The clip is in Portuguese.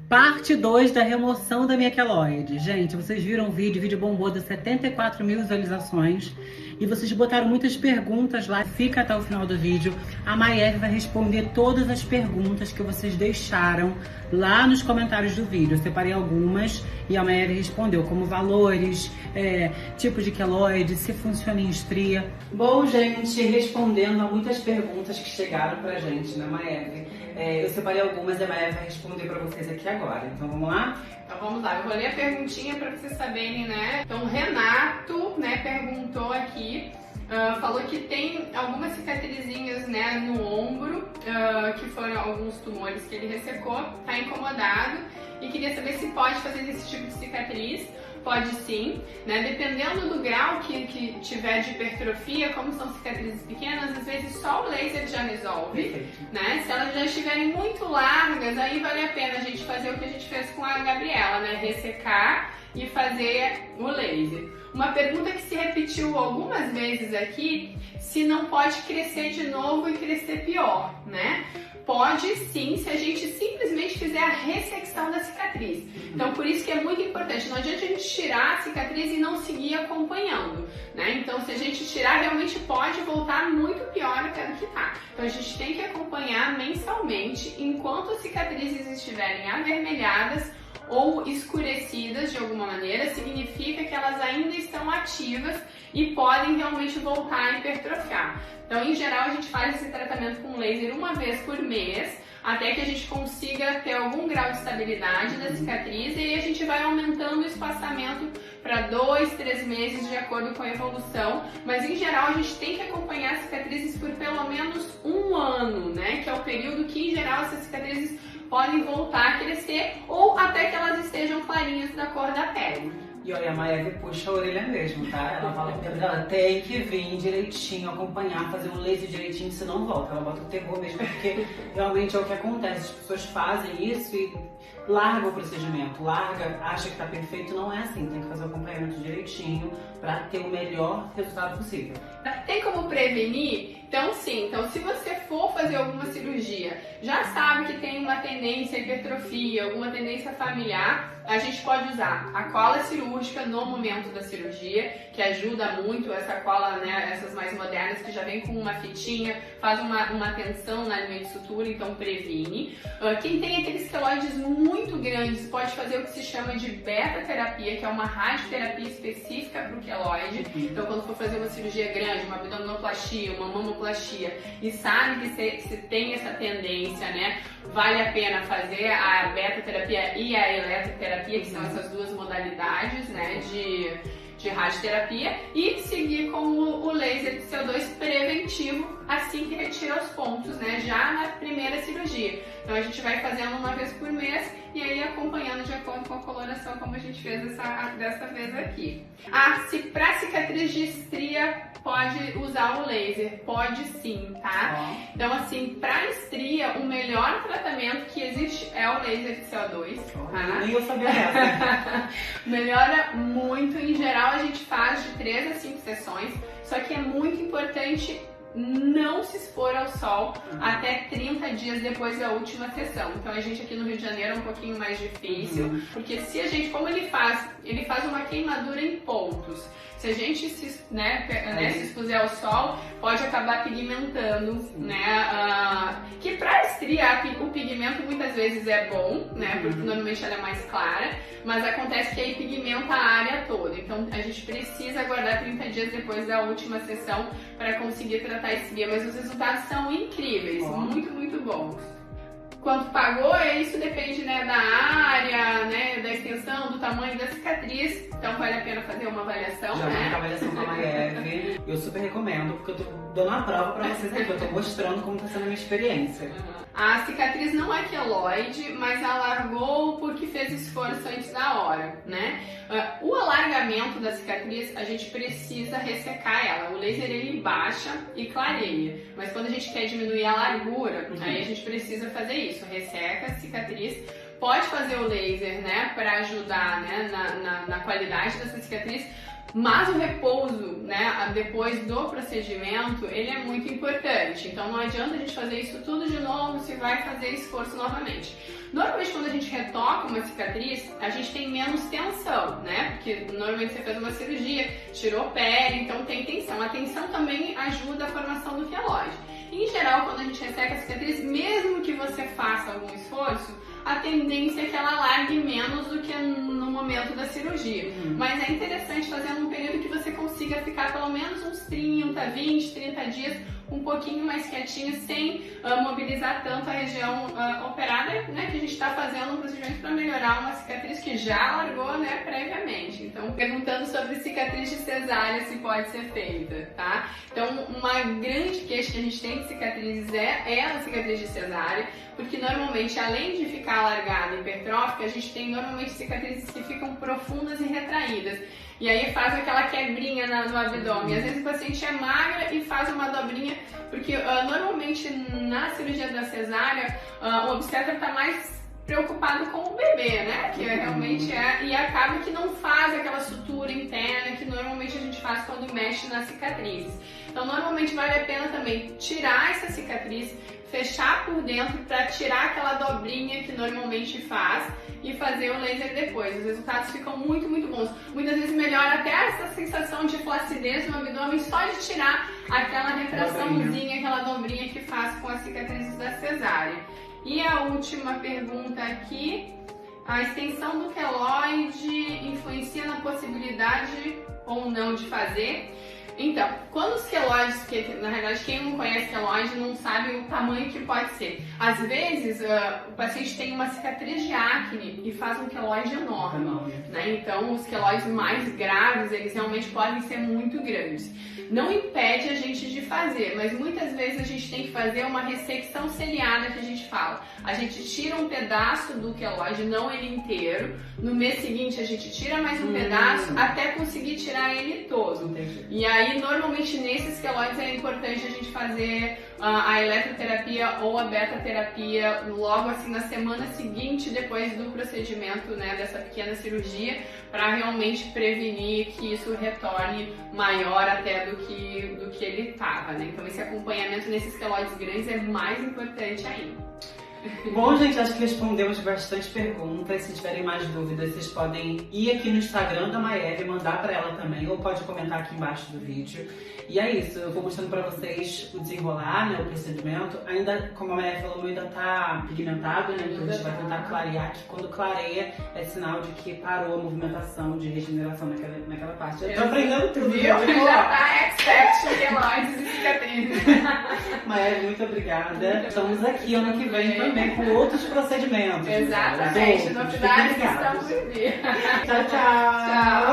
Parte 2 da remoção da minha queloide. Gente, vocês viram o vídeo bombou de 74 mil visualizações. E vocês botaram muitas perguntas lá. Fica até o final do vídeo. A Mayeve vai responder todas as perguntas que vocês deixaram lá nos comentários do vídeo. Eu separei algumas e a Mayeve respondeu, como valores, tipo de queloide, se funciona em estria. Bom, gente, respondendo a muitas perguntas que chegaram pra gente, né, Mayeve? Eu separei algumas e a Mayeve vai responder pra vocês aqui agora. Então vamos lá? Então vamos lá, eu vou ler a perguntinha para vocês saberem, né? Então o Renato, né, perguntou aqui, falou que tem algumas cicatrizinhas, né, no ombro, que foram alguns tumores que ele ressecou, tá incomodado e queria saber se pode fazer esse tipo de cicatriz. Pode sim, né? Dependendo do grau que tiver de hipertrofia, como são cicatrizes pequenas, às vezes só o laser já resolve, né? Se elas já estiverem muito largas, aí vale a pena a gente fazer o que a gente fez com a Gabriela, né? Ressecar e fazer o laser. Uma pergunta que se repetiu algumas vezes aqui, se não pode crescer de novo e crescer pior, né? Pode sim, se a gente simplesmente fizer a ressecção da cicatriz. Então, por isso que é muito importante. Não adianta a gente tirar a cicatriz e não seguir acompanhando, né? Então, se a gente tirar, realmente pode voltar muito pior até do que tá. Então, a gente tem que acompanhar mensalmente enquanto as cicatrizes estiverem avermelhadas ou escurecidas de alguma maneira, significa que elas ainda estão ativas e podem realmente voltar a hipertrofiar. Então, em geral, a gente faz esse tratamento com laser uma vez por mês, até que a gente consiga ter algum grau de estabilidade da cicatriz e aí a gente vai aumentando o espaçamento para 2, 3 meses de acordo com a evolução, mas em geral a gente tem que acompanhar as cicatrizes por pelo menos 1 ano, né? Que é o período que em geral essas cicatrizes podem voltar a crescer ou até que elas estejam clarinhas da cor da pele. E olha, a Mayeve puxa a orelha mesmo, tá? Ela fala que ela tem que vir direitinho, acompanhar, fazer um laser direitinho, senão volta. Ela bota o terror mesmo, porque realmente é o que acontece. As pessoas fazem isso e largam o procedimento, acha que tá perfeito. Não é assim, tem que fazer o acompanhamento direitinho pra ter o melhor resultado possível. Tem como prevenir? Então sim, então se você for fazer alguma cirurgia, já sabe que tem uma tendência à hipertrofia, alguma tendência familiar, a gente pode usar a cola cirúrgica no momento da cirurgia, que ajuda muito, essa cola, né, essas mais modernas que já vem com uma fitinha, faz uma tensão na linha de sutura, então previne. Quem tem aqueles queloides muito grandes pode fazer o que se chama de beta-terapia, que é uma radioterapia específica para o queloide. Então quando for fazer uma cirurgia grande, uma abdominoplastia, uma mamoplastia, e sabe que se tem essa tendência, né, vale a pena fazer a beta-terapia e a eletroterapia, que são essas duas modalidades, né, de radioterapia, e seguir com o laser de CO2 preventivo assim que retira os pontos, né, já na primeira cirurgia. Então a gente vai fazendo uma vez por mês e aí acompanhando de acordo com a coloração, como a gente fez dessa vez aqui. Se para cicatriz de estria pode usar o laser? Pode sim, tá? Então assim, para estria o melhor tratamento que existe é o laser de CO2, tá? Nem eu sabia essa. Melhora muito, em geral a gente faz de 3 a 5 sessões, só que é muito importante não se expor ao sol até 30 dias depois da última sessão. Então a gente aqui no Rio de Janeiro é um pouquinho mais difícil, porque se a gente, como ele faz uma queimadura em pontos. Se a gente se expuser ao sol, pode acabar pigmentando, né? Que para estria o pigmento muitas vezes é bom, né? Porque normalmente ela é mais clara, mas acontece que aí pigmenta a área toda. Então a gente precisa aguardar 30 dias depois da última sessão para conseguir tratar esse dia. Mas os resultados são incríveis, muito, muito bons. Quanto pagou, isso depende, né, da área, né, da extensão, do tamanho da cicatriz. Então vale a pena fazer uma avaliação, Já né? uma avaliação com a Mayeve. Eu super recomendo, porque eu tô dando uma prova pra vocês aqui. Eu tô mostrando como tá sendo a minha experiência. A cicatriz não é queloide, mas alargou porque fez esforço antes da hora, né? O alargamento da cicatriz, a gente precisa ressecar ela. O laser ele baixa e clareia, mas quando a gente quer diminuir a largura, aí a gente precisa fazer isso, resseca a cicatriz. Pode fazer o laser, né, para ajudar, né, na qualidade dessa cicatriz, Mas o repouso, né, depois do procedimento, ele é muito importante. Então não adianta a gente fazer isso tudo de novo se vai fazer esforço novamente. Normalmente quando a gente retoca coloca uma cicatriz, a gente tem menos tensão, né? Porque normalmente você fez uma cirurgia, tirou pele, então tem tensão. A tensão também ajuda a formação do queloide. Em geral, quando a gente resseca a cicatriz, mesmo que você faça algum esforço, a tendência é que ela largue menos do que no momento da cirurgia. Mas é interessante fazer num período que você consiga ficar pelo menos uns 20, 30 dias um pouquinho mais quietinho, sem mobilizar tanto a região operada, né, que a gente está fazendo um procedimento para melhorar uma cicatriz que já largou, né, previamente. Então, perguntando sobre cicatriz de cesárea, se pode ser feita, tá? Então, uma grande queixa que a gente tem de cicatrizes é a cicatriz de cesárea, porque normalmente, além de ficar alargada e hipertrófica, a gente tem normalmente cicatrizes que ficam profundas e retraídas. E aí faz aquela quebrinha no abdômen. Às vezes o paciente é magra e faz uma dobrinha, porque normalmente na cirurgia da cesárea, o obstetra está mais preocupado com o bebê, né? Que realmente é, e acaba que não faz aquela sutura interna que normalmente a gente faz quando mexe nas cicatrizes. Então, normalmente vale a pena também tirar essa cicatriz, fechar por dentro para tirar aquela dobrinha que normalmente faz e fazer o laser depois. Os resultados ficam muito, muito bons. Muitas vezes melhora até essa sensação de flacidez no abdômen só de tirar aquela retraçãozinha, aquela dobrinha que faz com as cicatrizes da cesárea. E a última pergunta aqui: a extensão do queloide influencia na possibilidade ou não de fazer? Então, quando os queloides, porque na realidade quem não conhece queloide não sabe o tamanho que pode ser. Às vezes o paciente tem uma cicatriz de acne e faz um queloide enorme, né? Então os queloides mais graves, eles realmente podem ser muito grandes. Não impede a gente de fazer, mas muitas vezes a gente tem que fazer uma ressecção ciliada, que a gente fala. A gente tira um pedaço do queloide, não ele inteiro. No mês seguinte a gente tira mais um pedaço até conseguir tirar ele todo. Entendi. E aí, normalmente nesses queloides é importante a gente fazer a eletroterapia ou a beta-terapia logo assim na semana seguinte, depois do procedimento, né, dessa pequena cirurgia, para realmente prevenir que isso retorne maior até do que ele estava, né? Então esse acompanhamento nesses queloides grandes é mais importante ainda. Bom, gente, acho que respondemos bastante perguntas. Se tiverem mais dúvidas, vocês podem ir aqui no Instagram da Maeve, mandar para ela também, ou pode comentar aqui embaixo do vídeo. E é isso, eu vou mostrando para vocês o desenrolar, né, o procedimento. Ainda, como a Maeve falou, ainda tá pigmentado, né, então a gente vai tentar clarear, que quando clareia é sinal de que parou a movimentação de regeneração naquela parte. Eu tô aprendendo tudo, viu? Já tá expert em queloides e cicatrizes. Maeve, muito obrigada. Estamos aqui ano que vem também com outros procedimentos. Exatamente, novidades que estão por vir. Tchau, tchau. Tchau.